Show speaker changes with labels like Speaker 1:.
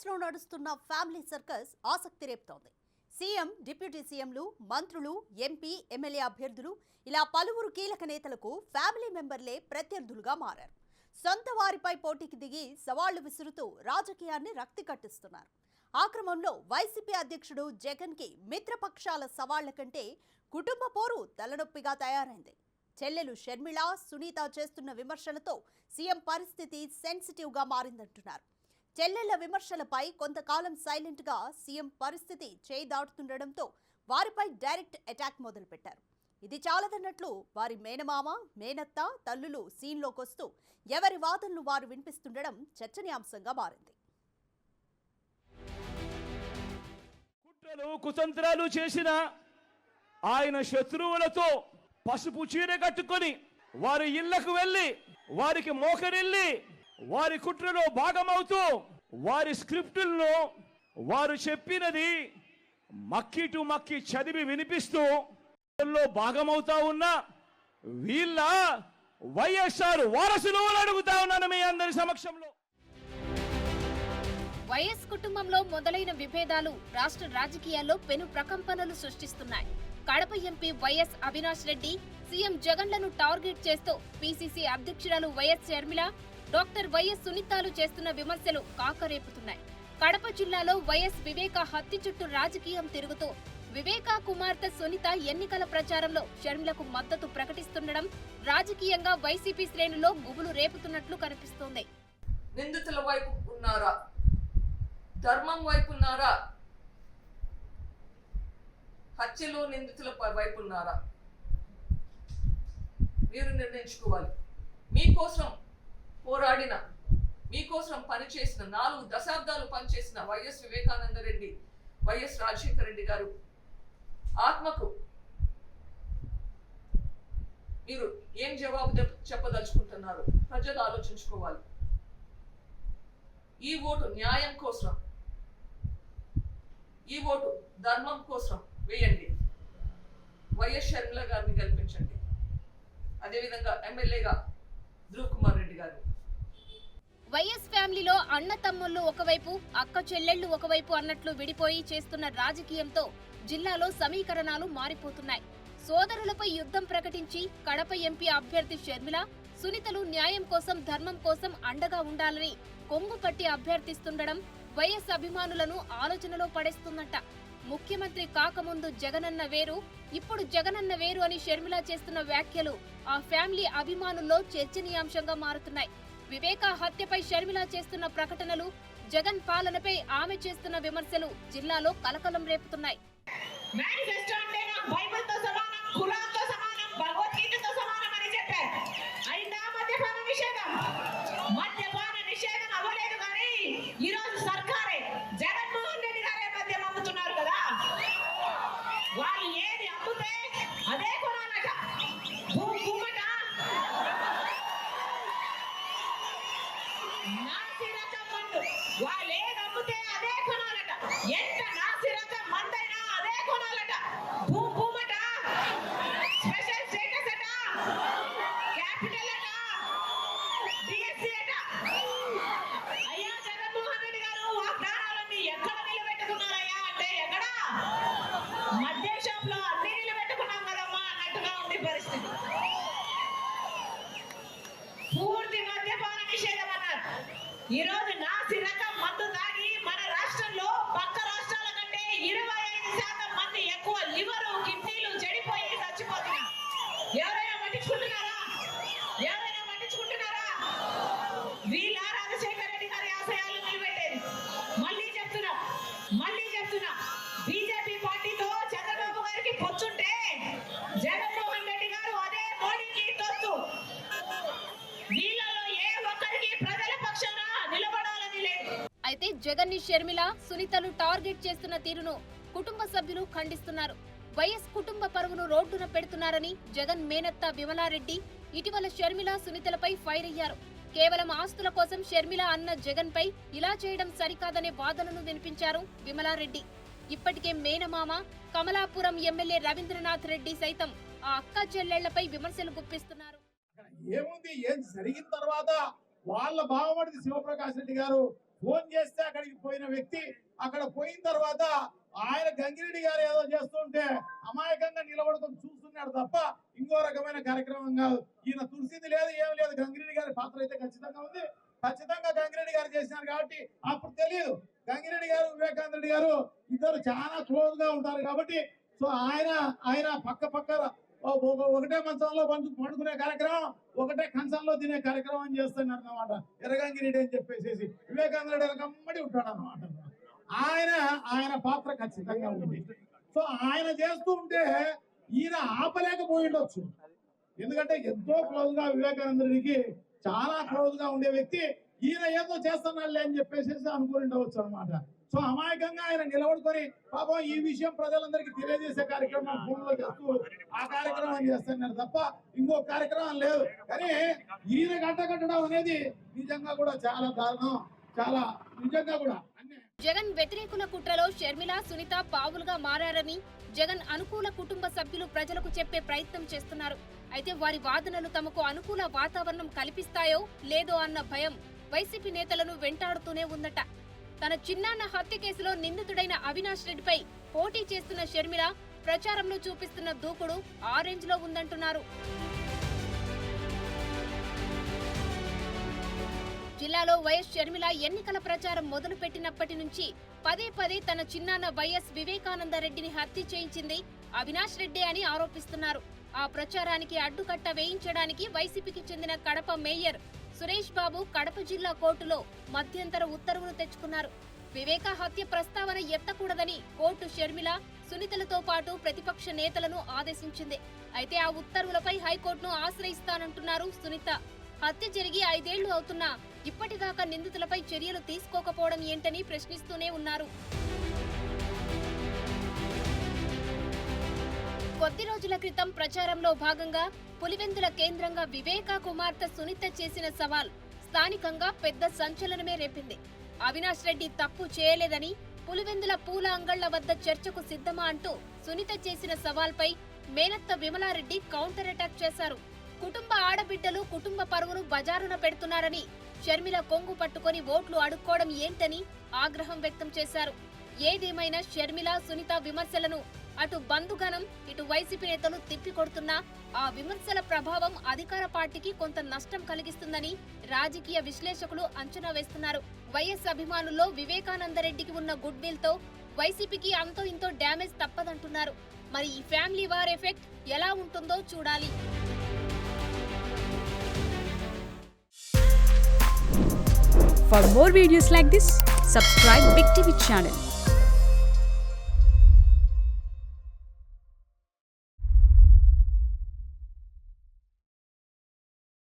Speaker 1: లో నడుస్తున్న family circus ఆసక్తి రేపుతోంది. సీఎం, డిప్యూటీ సీఎంలు, మంత్రులు, ఎంపీ, ఎమ్మెల్యే అభ్యర్థులు ఇలా పలువురు కీలక నేతలకు ఫ్యామిలీ మెంబర్లే ప్రత్యర్థులుగా మారారు. సొంత వారిపై పోటీకి దిగి సవాళ్లు విసురుతూ రాజకీయాన్ని రక్తి కట్టిస్తున్నారు. ఆ క్రమంలో వైసీపీ అధ్యక్షుడు జగన్ కి మిత్రపక్షాల సవాళ్ల కంటే కుటుంబ పోరు తలనొప్పిగా తయారైంది. చెల్లెలు షర్మిళ, సునీత చేస్తున్న విమర్శలతో సీఎం పరిస్థితి సెన్సిటివ్ గా మారిందంటున్నారు. చెల్లెళ్ల విమర్శలపై కొంతకాలం సైలెంట్ గా సీఎం పరిస్థితి చేయి దాటుతుండటంతో వారిపై డైరెక్ట్ అటాక్ మొదలుపెట్టారు. ఇది చాలదన్నట్లు వారి మేనమామ, మేనత్త, తల్లులు సీన్లోకొస్తూ ఎవరి వాదనలు వారు వినిపిస్తుండడం చర్చనీయాంశంగా మారింది.
Speaker 2: కుట్రలు కుతంత్రాలు చేసిన ఆయన శత్రువులతో పసుపు చీర కట్టుకొని వారి ఇళ్లకు వెళ్ళి వారికి మోకరిల్లి వారి కుట్రలో భాగమవుతూ వారి స్క్రిప్టులను వారు చెప్పినది మక్కి టు మక్కి చదివి వినిపిస్తూ భాగమవుతా ఉన్న వీళ్ళ వైఎస్ఆర్ వారసులు అడుగుతా ఉన్నాను మీ అందరి సమక్షంలో.
Speaker 3: వైఎస్ కుటుంబంలో మొదలైన విభేదాలు రాష్ట్ర రాజకీయాల్లో పెను ప్రకంపనలు సృష్టిస్తున్నాయి. Kadapa MP YS Avinash Reddy CM జగన్లను టార్గెట్ చేస్తూ పీసీసీ అధ్యక్షురాలు వైఎస్ షర్మిల, డాక్టర్ వైఎస్ సునీతాలు చేస్తున్న విమర్శలు కాకరేపుతున్నాయి. కడప జిల్లాలో వైఎస్ వివేక హత్య చుట్టూ రాజకీయం తిరుగుతూ వివేక కుమార్తె సునీత ఎన్నికల ప్రచారంలో షర్మిలకు మద్దతు ప్రకటిస్తుండడం రాజకీయంగా వైసీపీ శ్రేణుల్లో గుబులు రేపుతున్నట్లు కనిపిస్తోంది.
Speaker 4: నిందితుల వైపు ఉన్నారా, ధర్మం వైపు ఉన్నారా, హత్యలో నిందితుల వైపు ఉన్నారా, మీరు నిర్ణయించుకోవాలి. మీకోసం పోరాడిన, మీకోసం పనిచేసిన 4 దశాబ్దాలు పనిచేసిన వైఎస్ వివేకానంద రెడ్డి, వైఎస్ రాజశేఖర రెడ్డి గారు ఆత్మకు మీరు ఏం జవాబు చెప్పదలుచుకుంటున్నారు ప్రజలు ఆలోచించుకోవాలి. ఈ ఓటు న్యాయం కోసం, ఈ ఓటు ధర్మం కోసం వేయండి. వైఎస్ షర్మిల గారిని గెలిపించండి. అదేవిధంగా ఎమ్మెల్యేగా ధ్రువ్ కుమార్ రెడ్డి గారు.
Speaker 3: వైఎస్ ఫ్యామిలీలో అన్న తమ్ముళ్ళు ఒకవైపు, అక్క చెల్లెళ్లు ఒకవైపు అన్నట్లు విడిపోయి చేస్తున్న రాజకీయంతో జిల్లాలో సమీకరణాలు మారిపోతున్నాయి. సోదరులపై యుద్ధం ప్రకటించి కడప ఎంపీ అభ్యర్థి షర్మిల, సునీతలు న్యాయం కోసం, ధర్మం కోసం అండగా ఉండాలని కొంగు పట్టి అభ్యర్థిస్తుండడం వైఎస్ అభిమానులను ఆలోచనలో పడేస్తుందట. ముఖ్యమంత్రి కాకముందు జగనన్న వేరు, ఇప్పుడు జగనన్న వేరు అని షర్మిల చేస్తున్న వ్యాఖ్యలు ఆ ఫ్యామిలీ అభిమానుల్లో చర్చనీయాంశంగా మారుతున్నాయి. వివేక హత్యపై షర్మిల చేస్తున్న ప్రకటనలు, జగన్ పాలనపై ఆమె చేస్తున్న విమర్శలు జిల్లాలో కలకలం రేపుతున్నాయి.
Speaker 5: ఈ రోజు నాసి రకం మందు తాగి మన రాష్ట్రంలో పక్క రాష్ట్రాల కంటే 25% మంది ఎక్కువ లివర్, కిడ్నీలు చెడిపోయి చచ్చిపోతున్నారు. ఎవరైనా పట్టించుకుంటున్నారా? ఎవరైనా పట్టించుకుంటున్నారా? వీళ్ళ రాజశేఖర రెడ్డి గారి ఆశయాలు నిలబెట్టేది. మళ్ళీ చెప్తున్నా బీజేపీ పార్టీతో చంద్రబాబు గారికి పొచ్చుంటే జగన్మోహన్ రెడ్డి గారు అదే మోడీకి తొత్తు. వీళ్ళలో ఏ ఒక్కరికి ప్రజల పక్షాన నిలబడాలని లేదు.
Speaker 3: అయితే జగన్ ని షర్మిల, సునీతలు టార్గెట్ చేస్తున్న తీరును కుటుంబ సభ్యులు ఖండిస్తున్నారు. వైఎస్ కుటుంబ పరువును రోడ్డున పెడుతున్నారని జగన్ మేనత్త విమలారెడ్డి ఇటీవల షర్మిల, సునీతలపై ఫైర్ అయ్యారు. కేవలం ఆస్తుల కోసం షర్మిల అన్న జగన్ పై ఇలా చేయడం సరికాదనే వాదనను వినిపించారు విమలారెడ్డి. ఇప్పటికే మేనమామ, కమలాపురం ఎమ్మెల్యే రవీంద్రనాథ్ రెడ్డి సైతం ఆ అక్క చెల్లెళ్లపై విమర్శలు గుప్పిస్తున్నారు.
Speaker 6: ఏముంది, ఏం జరిగిన తర్వాత వాళ్ళ బావమరిది శివప్రకాష్ రెడ్డి గారు ఫోన్ చేస్తే అక్కడికి పోయిన వ్యక్తి అక్కడ పోయిన తర్వాత ఆయన గంగిరెడ్డి గారు ఏదో చేస్తుంటే అమాయకంగా నిలబడుకొని చూస్తున్నాడు తప్ప ఇంకో రకమైన కార్యక్రమం కాదు. ఈయన తులసిది లేదు, ఏం లేదు. గంగిరెడ్డి గారి పాత్ర అయితే ఖచ్చితంగా ఉంది. ఖచ్చితంగా గంగిరెడ్డి గారు చేసినారు కాబట్టి అప్పుడు తెలియదు. గంగిరెడ్డి గారు వివేకానంద రెడ్డి గారు ఇద్దరు చాలా క్లోజ్ గా ఉంటారు కాబట్టి సో ఆయన పక్క ఒకటే మంచంలో పండుకునే కార్యక్రమం, ఒకటే కంచంలో తినే కార్యక్రమం చేస్తున్నారు అన్నమాట. ఎర్రగంగిరెడ్డి అని చెప్పేసి వివేకానంద రెడ్డి కమ్మడి ఉంటాడు అన్నమాట. ఆయన పాత్ర ఖచ్చితంగా ఉంది. సో ఆయన చేస్తూ ఉంటే ఈయన ఆపలేకపోయి ఉండొచ్చు. ఎందుకంటే ఎంతో క్లోజ్ గా వివేకానంద రెడ్డికి చాలా క్లోజ్ గా ఉండే వ్యక్తి ఈయన ఏదో చేస్తున్నాడులే అని చెప్పేసి అనుకుని ఉండవచ్చు అనమాట. సో అమాయకంగా ఆయన నిలబడుకొని పాపం ఈ విషయం ప్రజలందరికీ తెలియజేసే కార్యక్రమం ఫోన్ లో చేస్తూ ఆ కార్యక్రమం చేస్తున్నారు తప్ప ఇంకో కార్యక్రమం లేదు. కానీ ఈయన కట్టడం అనేది నిజంగా కూడా చాలా దారుణం, చాలా నిజంగా కూడా.
Speaker 3: జగన్ వ్యతిరేకుల కుట్రలో షర్మిల, సునీత పావులుగా మారారని జగన్ అనుకూల కుటుంబ సభ్యులు ప్రజలకు చెప్పే ప్రయత్నం చేస్తున్నారు. అయితే వారి వాదనలు తమకు అనుకూల వాతావరణం కల్పిస్తాయో లేదో అన్న భయం వైసీపీ నేతలను వెంటాడుతూనే ఉందట. తన చిన్నాన్న హత్య కేసులో నిందితుడైన అవినాష్ రెడ్డిపై పోటీ చేస్తున్న షర్మిల ప్రచారంలో చూపిస్తున్న దూకుడు ఆరెంజ్ లో ఉందంటున్నారు. జిల్లాలో వైఎస్ షర్మిల ఎన్నికల ప్రచారం మొదలు పెట్టినప్పటి నుంచి పదే తన చిన్నాన్న వైఎస్ వివేకానంద రెడ్డిని హత్య చేయించింది అవినాష్ రెడ్డి అని ఆరోపిస్తున్నారు. ఆ ప్రచారానికి అడ్డుకట్ట వేయించడానికి వైసీపీకి చెందిన కడప మేయర్ సురేష్ బాబు కడప జిల్లా కోర్టులో మధ్యంతర ఉత్తర్వులు తెచ్చుకున్నారు. వివేక హత్య ప్రస్తావన ఎత్తకూడదని కోర్టు షర్మిల, సునీతలతో పాటు ప్రతిపక్ష నేతలను ఆదేశించింది. అయితే ఆ ఉత్తర్వులపై హైకోర్టును ఆశ్రయిస్తానంటున్నారు సునీత. హత్య జరిగి 5 ఏళ్లు అవుతున్నా ఇప్పటిదాకా నిందితులపై చర్యలు తీసుకోకపోవడం ఏంటని ప్రశ్నిస్తూనే ఉన్నారు. కొద్ది రోజుల క్రితం ప్రచారంలో భాగంగా పులివెందుల కేంద్రంగా వివేక కుమార్తె సునీత చేసిన సవాల్ స్థానికంగా పెద్ద సంచలనమే రేపింది. అవినాష్ రెడ్డి తప్పు చేయలేదని, పులివెందుల పూల అంగళ్ల వద్ద చర్చకు సిద్ధమా అంటూ సునీత చేసిన సవాల్పై మేనత్త విమలారెడ్డి కౌంటర్ అటాక్ చేశారు. కుటుంబ ఆడబిడ్డలు కుటుంబ పరువును బజారున పెడుతున్నారని, షర్మిల కొంగు పట్టుకొని ఓట్లు అడుక్కోవడం ఏంటని ఆగ్రహం వ్యక్తం చేశారు. ఏదేమైనా షర్మిల, సునీత విమర్శలను అటు బంధుగణం, ఇటు వైసీపీ నేతలు తిప్పికొడుతున్నా ఆ విమర్శల ప్రభావం అధికార పార్టీకి కొంత నష్టం కలిగిస్తుందని రాజకీయ విశ్లేషకులు అంచనా వేస్తున్నారు. వైఎస్ అభిమానుల్లో వివేకానందరెడ్డికి ఉన్న గుడ్ విల్ తో వైసీపీకి అంతో ఇంతో డ్యామేజ్ తప్పదంటున్నారు. మరి ఈ ఫ్యామిలీ వార్ ఎఫెక్ట్ ఎలా ఉంటుందో చూడాలి.
Speaker 7: For more videos like this, subscribe Big TV channel.